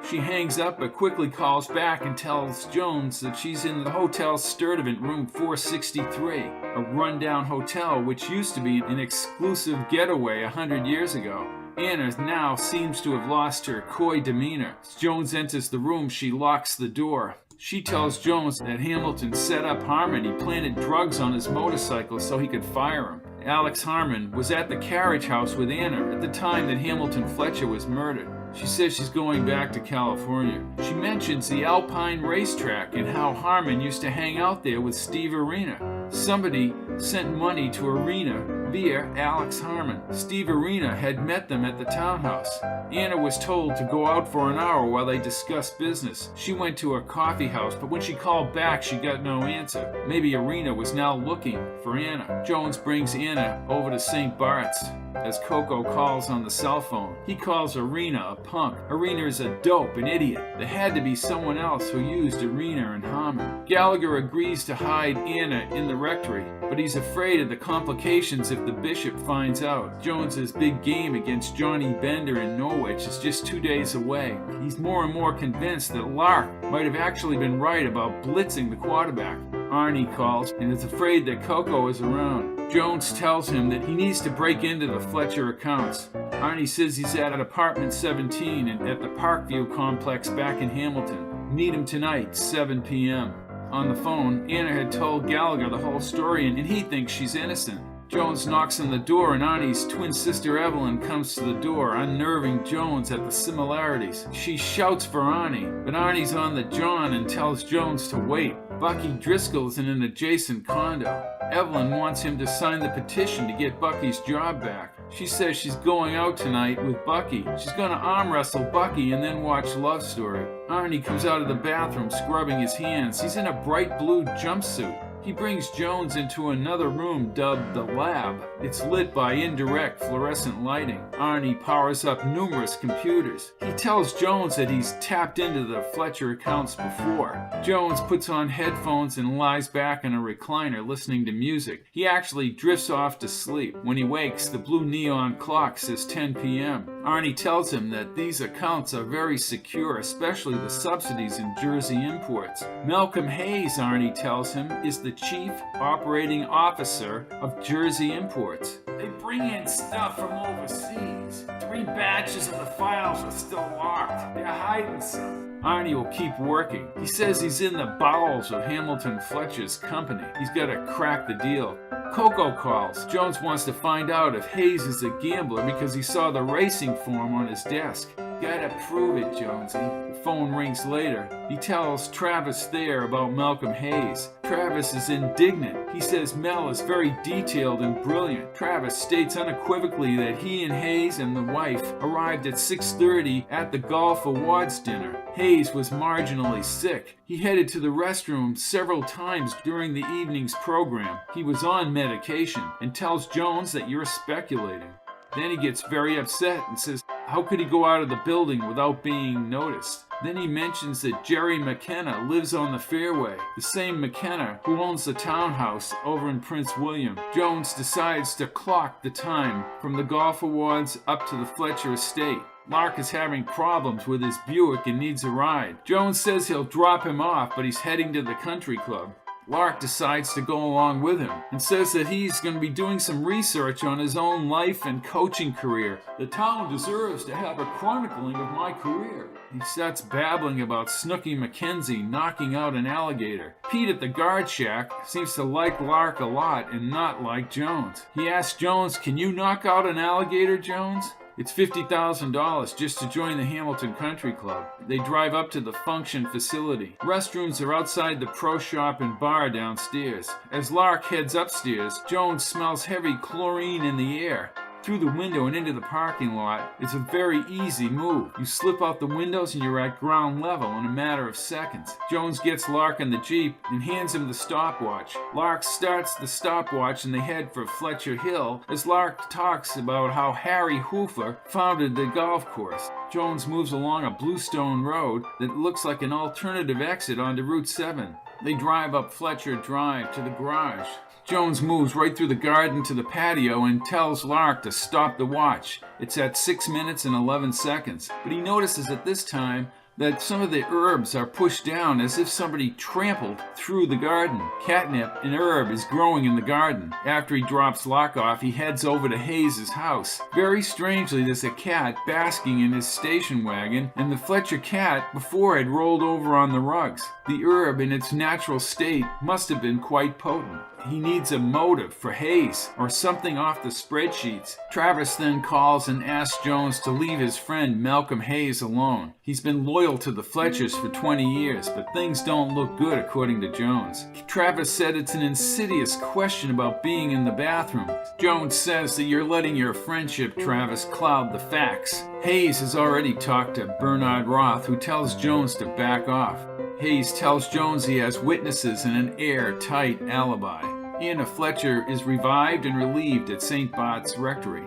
She hangs up but quickly calls back and tells Jones that she's in the Hotel Sturtevant, room 463, a rundown hotel which used to be an exclusive getaway 100 years ago. Anna now seems to have lost her coy demeanor. As Jones enters the room, she locks the door. She tells Jones that Hamilton set up Harmon. He planted drugs on his motorcycle so he could fire him. Alex Harmon was at the carriage house with Anna at the time that Hamilton Fletcher was murdered. She says she's going back to California. She mentions the Alpine racetrack and how Harmon used to hang out there with Steve Arena. Somebody sent money to Arena via Alex Harmon. Steve Arena had met them at the townhouse. Anna was told to go out for an hour while they discussed business. She went to a coffee house, but when she called back, she got no answer. Maybe Arena was now looking for Anna. Jones brings Anna over to St. Bart's as Coco calls on the cell phone. He calls Arena a punk. Arena is a dope, an idiot. There had to be someone else who used Arena and Harmon. Gallagher agrees to hide Anna in the rectory, but he's afraid of the complications if the bishop finds out. Jones's big game against Johnny Bender in Norwich is just 2 days away. He's more and more convinced that Lark might have actually been right about blitzing the quarterback. Arnie calls and is afraid that Coco is around. Jones tells him that he needs to break into the Fletcher accounts. Arnie says he's at apartment 17 and at the Parkview complex back in Hamilton. Meet him tonight, 7 p.m. On the phone, Anna had told Gallagher the whole story and he thinks she's innocent. Jones knocks on the door and Arnie's twin sister Evelyn comes to the door, unnerving Jones at the similarities. She shouts for Arnie, but Arnie's on the John and tells Jones to wait. Bucky Driscoll's in an adjacent condo. Evelyn wants him to sign the petition to get Bucky's job back. She says she's going out tonight with Bucky. She's going to arm wrestle Bucky and then watch Love Story. Arnie comes out of the bathroom scrubbing his hands. He's in a bright blue jumpsuit. He brings Jones into another room dubbed the lab. It's lit by indirect fluorescent lighting. Arnie powers up numerous computers. He tells Jones that he's tapped into the Fletcher accounts before. Jones puts on headphones and lies back in a recliner listening to music. He actually drifts off to sleep. When he wakes, the blue neon clock says 10 p.m. Arnie tells him that these accounts are very secure, especially the subsidies in Jersey imports. Malcolm Hayes, Arnie tells him, is the chief operating officer of Jersey imports. They bring in stuff from overseas. 3 batches of the files are still locked. They're hiding some. Arnie will keep working. He says he's in the bowels of Hamilton Fletcher's company. He's got to crack the deal. Coco calls. Jones wants to find out if Hayes is a gambler because he saw the racing form on his desk. Gotta prove it, Jonesy. The phone rings later. He tells Travis Thayer about Malcolm Hayes. Travis is indignant. He says Mel is very detailed and brilliant. Travis states unequivocally that he and Hayes and the wife arrived at 6:30 at the golf awards dinner. Hayes was marginally sick. He headed to the restroom several times during the evening's program. He was on medication and tells Jones that you're speculating. Then he gets very upset and says, how could he go out of the building without being noticed? Then he mentions that Jerry McKenna lives on the fairway, the same McKenna who owns the townhouse over in Prince William. Jones decides to clock the time from the golf awards up to the Fletcher Estate. Lark is having problems with his Buick and needs a ride. Jones says he'll drop him off, but he's heading to the country club. Lark decides to go along with him and says that he's going to be doing some research on his own life and coaching career. The town deserves to have a chronicling of my career. He starts babbling about Snooky McKenzie knocking out an alligator. Pete at the guard shack seems to like Lark a lot and not like Jones. He asks Jones, can you knock out an alligator, Jones? It's $50,000 just to join the Hamilton Country Club. They drive up to the function facility. Restrooms are outside the pro shop and bar downstairs. As Lark heads upstairs, Jones smells heavy chlorine in the air. Through the window and into the parking lot, it's a very easy move. You slip out the windows and you're at ground level in a matter of seconds. Jones gets Lark in the Jeep and hands him the stopwatch. Lark starts the stopwatch and they head for Fletcher Hill as Lark talks about how Harry Hoofer founded the golf course. Jones moves along a bluestone road that looks like an alternative exit onto Route 7. They drive up Fletcher Drive to the garage. Jones moves right through the garden to the patio and tells Lark to stop the watch. It's at 6 minutes and 11 seconds. But he notices at this time, that some of the herbs are pushed down as if somebody trampled through the garden. Catnip, an herb, is growing in the garden. After he drops Locke off, he heads over to Hayes' house. Very strangely, there's a cat basking in his station wagon, and the Fletcher cat before had rolled over on the rugs. The herb in its natural state must have been quite potent. He needs a motive for Hayes, or something off the spreadsheets. Travis then calls and asks Jones to leave his friend Malcolm Hayes alone. He's been loyal to the Fletchers for 20 years, but things don't look good according to Jones. Travis said it's an insidious question about being in the bathroom. Jones says that you're letting your friendship, Travis, cloud the facts. Hayes has already talked to Bernard Roth, who tells Jones to back off. Hayes tells Jones he has witnesses and an airtight alibi. Anna Fletcher is revived and relieved at St. Bart's Rectory.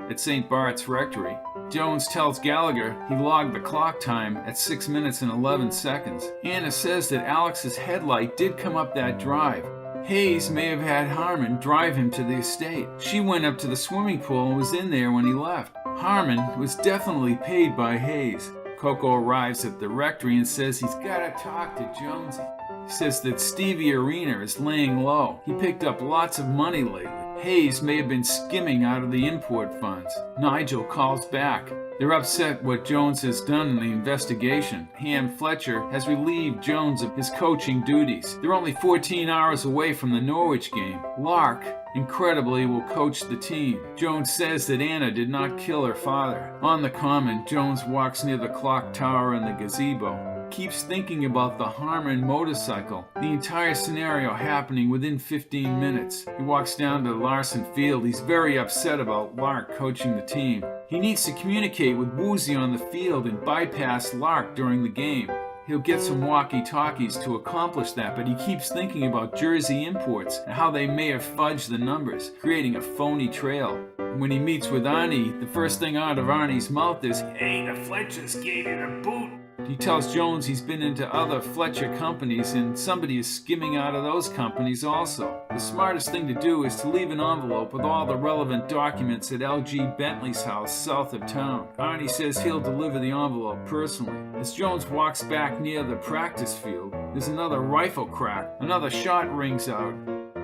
Jones tells Gallagher he logged the clock time at 6 minutes and 11 seconds. Anna says that Alex's headlight did come up that drive. Hayes may have had Harmon drive him to the estate. She went up to the swimming pool and was in there when he left. Harmon was definitely paid by Hayes. Cocoa arrives at the rectory and says he's got to talk to Jonesy. He says that Stevie Arena is laying low. He picked up lots of money lately. Hayes may have been skimming out of the import funds. Nigel calls back. They're upset what Jones has done in the investigation. Ham Fletcher has relieved Jones of his coaching duties. They're only 14 hours away from the Norwich game. Lark, incredibly, will coach the team. Jones says that Anna did not kill her father. On the common, Jones walks near the clock tower and the gazebo. Keeps thinking about the Harmon motorcycle, the entire scenario happening within 15 minutes. He walks down to Larson Field. He's very upset about Lark coaching the team. He needs to communicate with Woozy on the field and bypass Lark during the game. He'll get some walkie-talkies to accomplish that, but he keeps thinking about Jersey imports and how they may have fudged the numbers, creating a phony trail. When he meets with Arnie, the first thing out of Arnie's mouth is, "Hey, the Fletchers gave you the boot." He tells Jones he's been into other Fletcher companies and somebody is skimming out of those companies also. The smartest thing to do is to leave an envelope with all the relevant documents at L.G. Bentley's house south of town. Arnie says he'll deliver the envelope personally. As Jones walks back near the practice field, there's another rifle crack. Another shot rings out.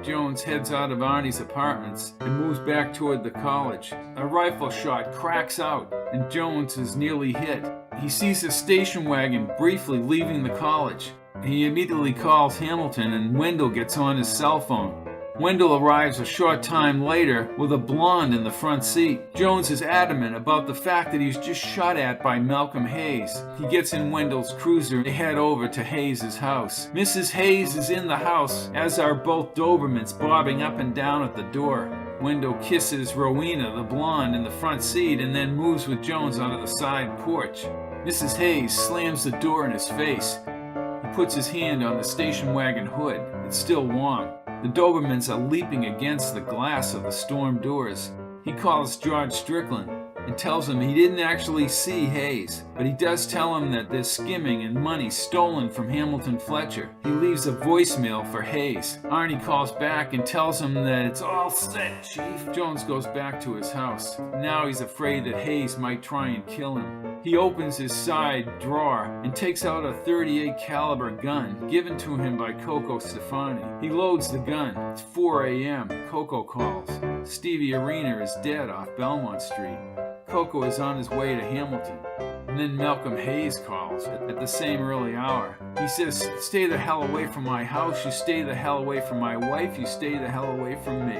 Jones heads out of Arnie's apartments and moves back toward the college. A rifle shot cracks out and Jones is nearly hit. He sees a station wagon briefly leaving the college. He immediately calls Hamilton and Wendell gets on his cell phone. Wendell arrives a short time later with a blonde in the front seat. Jones is adamant about the fact that he was just shot at by Malcolm Hayes. He gets in Wendell's cruiser and they head over to Hayes' house. Mrs. Hayes is in the house, as are both Dobermans bobbing up and down at the door. Wendell kisses Rowena, the blonde, in the front seat and then moves with Jones onto the side porch. Mrs. Hayes slams the door in his face. He puts his hand on the station wagon hood. It's still warm. The Dobermans are leaping against the glass of the storm doors. He calls George Strickland and tells him he didn't actually see Hayes, but he does tell him that there's skimming and money stolen from Hamilton Fletcher. He leaves a voicemail for Hayes. Arnie calls back and tells him that it's all set, Chief. Jones goes back to his house. Now he's afraid that Hayes might try and kill him. He opens his side drawer and takes out a .38 caliber gun given to him by Cocoa Stefani. He loads the gun. It's 4 a.m. Cocoa calls. Stevie Arena is dead off Belmont Street. Cocoa is on his way to Hamilton. And then Malcolm Hayes calls at the same early hour. He says, "Stay the hell away from my house. You stay the hell away from my wife. You stay the hell away from me."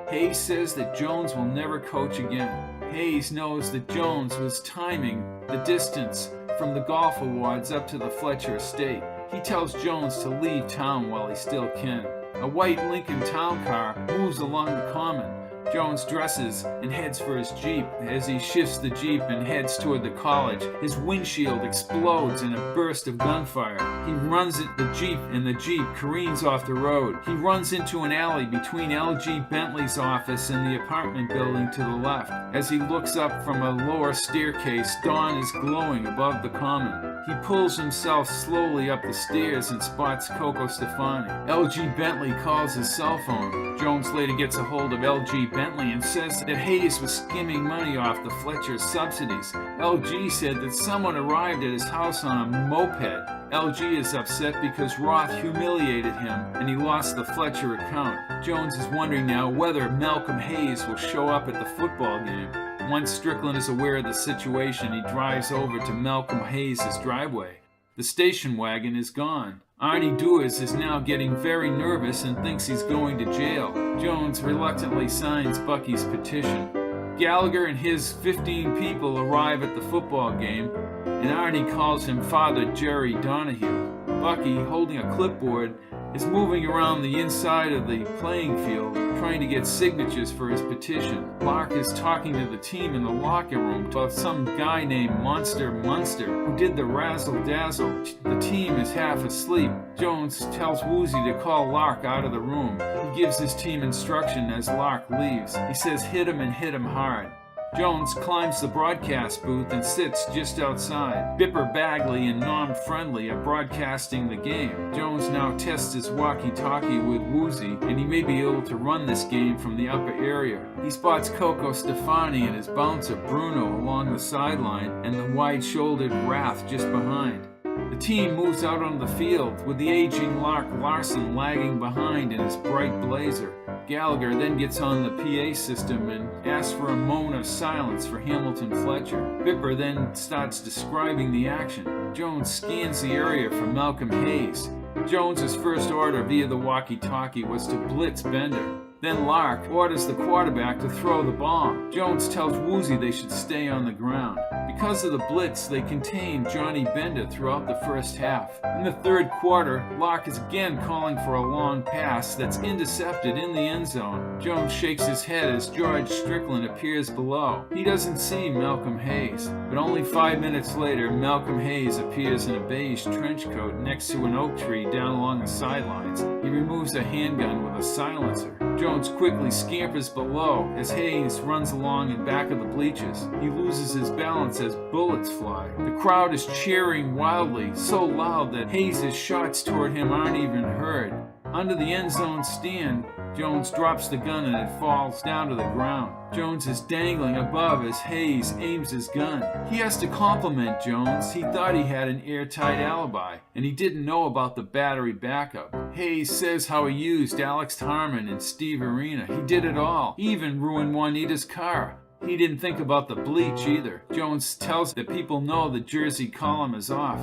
Hayes says that Jones will never coach again. Hayes knows that Jones was timing the distance from the golf awards up to the Fletcher Estate. He tells Jones to leave town while he still can. A white Lincoln town car moves along the common. Jones dresses and heads for his Jeep. As he shifts the Jeep and heads toward the college, his windshield explodes in a burst of gunfire. He runs at the Jeep and the Jeep careens off the road. He runs into an alley between L.G. Bentley's office and the apartment building to the left. As he looks up from a lower staircase, dawn is glowing above the common. He pulls himself slowly up the stairs and spots Cocoa Stefani. L.G. Bentley calls his cell phone. Jones later gets a hold of L.G. Bentley Bentley and says that Hayes was skimming money off the Fletcher subsidies. LG said that someone arrived at his house on a moped. LG is upset because Roth humiliated him and he lost the Fletcher account. Jones is wondering now whether Malcolm Hayes will show up at the football game. Once Strickland is aware of the situation, he drives over to Malcolm Hayes' driveway. The station wagon is gone. Arnie Duers is now getting very nervous and thinks he's going to jail. Jones reluctantly signs Bucky's petition. Gallagher and his 15 people arrive at the football game, and Arnie calls him Father Jerry Donahue. Bucky, holding a clipboard, is moving around the inside of the playing field, trying to get signatures for his petition. Lark is talking to the team in the locker room about some guy named Monster Munster who did the razzle-dazzle. The team is half asleep. Jones tells Woozy to call Lark out of the room. He gives his team instruction as Lark leaves. He says hit him and hit him hard. Jones climbs the broadcast booth and sits just outside. Bipper Bagley and Nom Friendly are broadcasting the game. Jones now tests his walkie-talkie with Woozy, and he may be able to run this game from the upper area. He spots Cocoa Stefani and his bouncer Bruno along the sideline, and the wide-shouldered Wrath just behind. The team moves out on the field, with the aging Lark Larson lagging behind in his bright blazer. Gallagher then gets on the PA system and asks for a moan of silence for Hamilton Fletcher. Bipper then starts describing the action. Jones scans the area for Malcolm Hayes. Jones's first order via the walkie-talkie was to blitz Bender. Then Lark orders the quarterback to throw the ball. Jones tells Woozy they should stay on the ground. Because of the blitz, they contained Johnny Bender throughout the first half. In the third quarter, Lark is again calling for a long pass that's intercepted in the end zone. Jones shakes his head as George Strickland appears below. He doesn't see Malcolm Hayes, but only 5 minutes later, Malcolm Hayes appears in a beige trench coat next to an oak tree down along the sidelines. He removes a handgun with a silencer. Jones quickly scampers below as Hayes runs along in back of the bleachers. He loses his balance as bullets fly. The crowd is cheering wildly, so loud that Hayes' shots toward him aren't even heard. Under the end zone stand, Jones drops the gun and it falls down to the ground. Jones is dangling above as Hayes aims his gun. He has to compliment Jones. He thought he had an airtight alibi, and he didn't know about the battery backup. Hayes says how he used Alex Harmon and Steve Arena. He did it all. He even ruined Juanita's car. He didn't think about the bleach either. Jones tells that people know the Jersey column is off.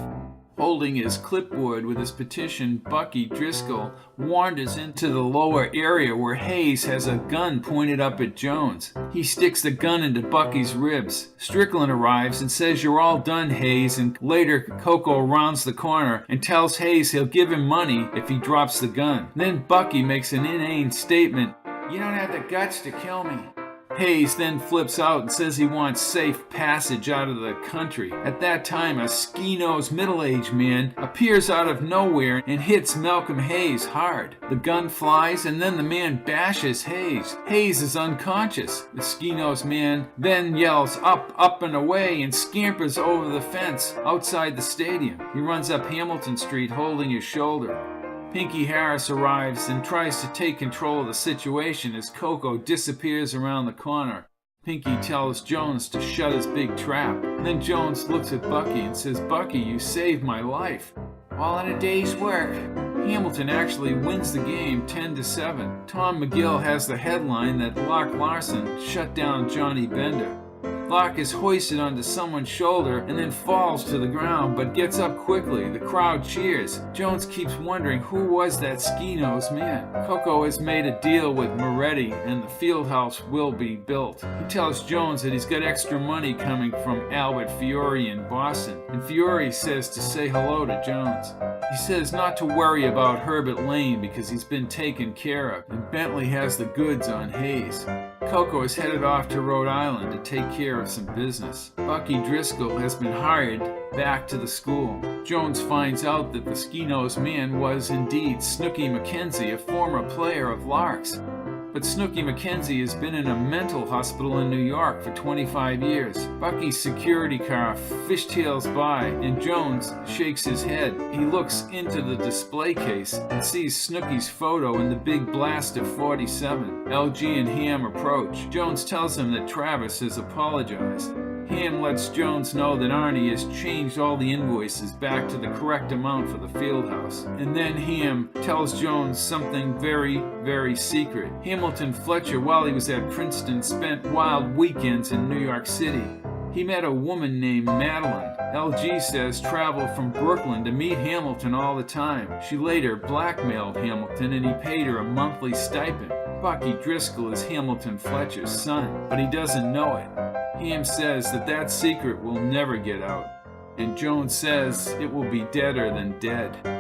Holding his clipboard with his petition, Bucky Driscoll wanders into the lower area where Hayes has a gun pointed up at Jones. He sticks the gun into Bucky's ribs. Strickland arrives and says, "You're all done, Hayes," and later Coco rounds the corner and tells Hayes he'll give him money if he drops the gun. Then Bucky makes an inane statement, "You don't have the guts to kill me." Hayes then flips out and says he wants safe passage out of the country. At that time, a ski-nosed middle-aged man appears out of nowhere and hits Malcolm Hayes hard. The gun flies and then the man bashes Hayes. Hayes is unconscious. The ski-nosed man then yells up, up and away and scampers over the fence outside the stadium. He runs up Hamilton Street holding his shoulder. Pinky Harris arrives and tries to take control of the situation as Coco disappears around the corner. Pinky tells Jones to shut his big trap. Then Jones looks at Bucky and says, "Bucky, you saved my life." All in a day's work. Hamilton actually wins the game 10-7. Tom McGill has the headline that Lark Larson shut down Johnny Bender. Lark is hoisted onto someone's shoulder and then falls to the ground, but gets up quickly. The crowd cheers. Jones keeps wondering who was that ski-nosed man. Coco has made a deal with Moretti and the field house will be built. He tells Jones that he's got extra money coming from Albert Fiore in Boston, and Fiore says to say hello to Jones. He says not to worry about Herbert Lane because he's been taken care of, and Bentley has the goods on Hayes. Coco is headed off to Rhode Island to take care of some business. Bucky Driscoll has been hired back to the school. Jones finds out that the ski-nosed man was indeed Snooky McKenzie, a former player of Lark's. But Snooky McKenzie has been in a mental hospital in New York for 25 years. Bucky's security car fishtails by, and Jones shakes his head. He looks into the display case and sees Snooky's photo in the big blast of 47. LG and Ham approach. Jones tells him that Travis has apologized. Ham lets Jones know that Arnie has changed all the invoices back to the correct amount for the field house. And then Ham tells Jones something very, very secret. Hamilton Fletcher, while he was at Princeton, spent wild weekends in New York City. He met a woman named Madeline. LG says traveled from Brooklyn to meet Hamilton all the time. She later blackmailed Hamilton and he paid her a monthly stipend. Bucky Driscoll is Hamilton Fletcher's son, but he doesn't know it. Ham says that secret will never get out, and Jones says it will be deader than dead.